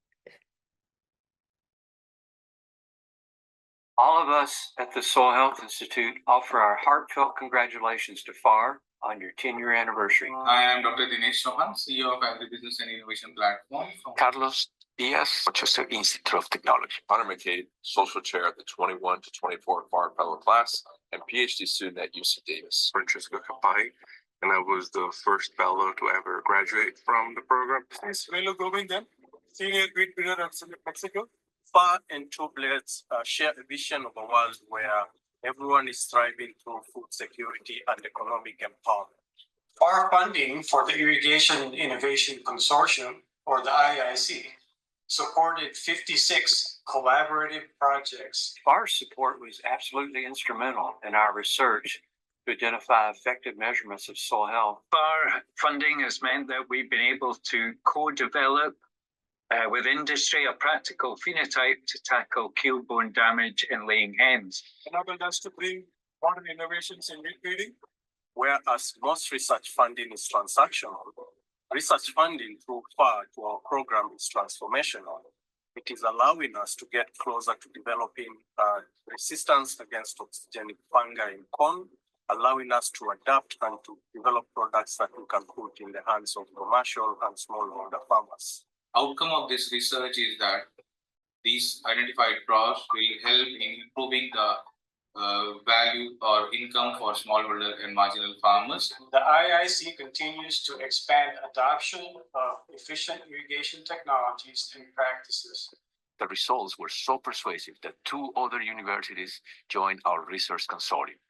All of us at the Soil Health Institute offer our heartfelt congratulations to FFAR on your 10-year anniversary. I am Dr. Dinesh Chauhan, CEO of Agribusiness and Innovation Platform. Carlos Diaz, Rochester Institute of Technology. Hunter McCade, Social Chair at the 21 to 24 FFAR Fellow Class and PhD student at UC Davis. Francesco Capai, and I was the first fellow to ever graduate from the program. Velo Gobingan, Senior Great Breeder of Mexico. FFAR and two blades share a vision of a world where everyone is thriving through food security and economic empowerment. FFAR funding for the Irrigation Innovation Consortium, or the IIC, supported 56 collaborative projects. FFAR support was absolutely instrumental in our research to identify effective measurements of soil health. FFAR funding has meant that we've been able to co-develop with industry a practical phenotype to tackle keelbone damage in laying hens. Enabled us to bring modern innovations in meat breeding, whereas most research funding is transactional. Research funding through FFAR to our program is transformational. It is allowing us to get closer to developing resistance against toxigenic fungi in corn, allowing us to adapt and to develop products that we can put in the hands of commercial and smallholder farmers. Outcome of this research is that these identified crops will help in improving the value or income for smallholder and marginal farmers. The IIC continues to expand adoption of efficient irrigation technologies and practices. The results were so persuasive that 2 other universities joined our research consortium.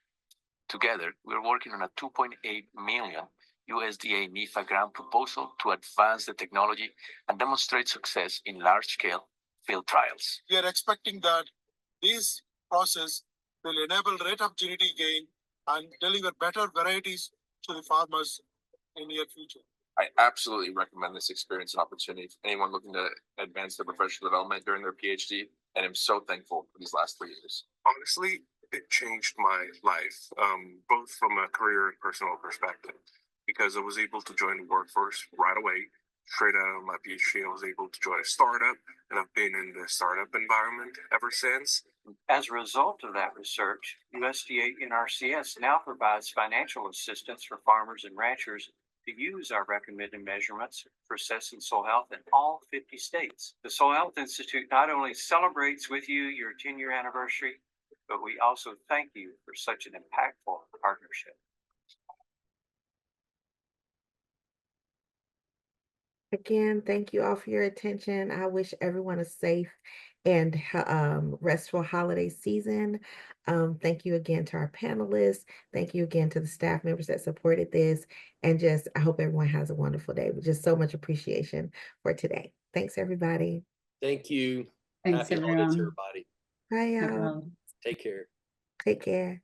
Together, we're working on a $2.8 million USDA NIFA grant proposal to advance the technology and demonstrate success in large-scale field trials. We are expecting that this process will enable rate of genetic gain and deliver better varieties to the farmers in the near future. I absolutely recommend this experience and opportunity for anyone looking to advance their professional development during their PhD. And I'm so thankful for these last 3 years. Honestly, it changed my life, both from a career and personal perspective, because I was able to join the workforce right away. Straight out of my PhD, I was able to join a startup, and I've been in the startup environment ever since. As a result of that research, USDA NRCS now provides financial assistance for farmers and ranchers to use our recommended measurements for assessing soil health in all 50 states. The Soil Health Institute not only celebrates with you your 10-year anniversary, but we also thank you for such an impactful partnership. Again, thank you all for your attention. I wish everyone a safe and restful holiday season. Thank you again to our panelists. Thank you again to the staff members that supported this. And just, I hope everyone has a wonderful day. With just so much appreciation for today. Thanks, everybody. Thank you. Thanks, Happy holidays, everyone. everybody. Bye, No y'all. problem. Take care. Take care.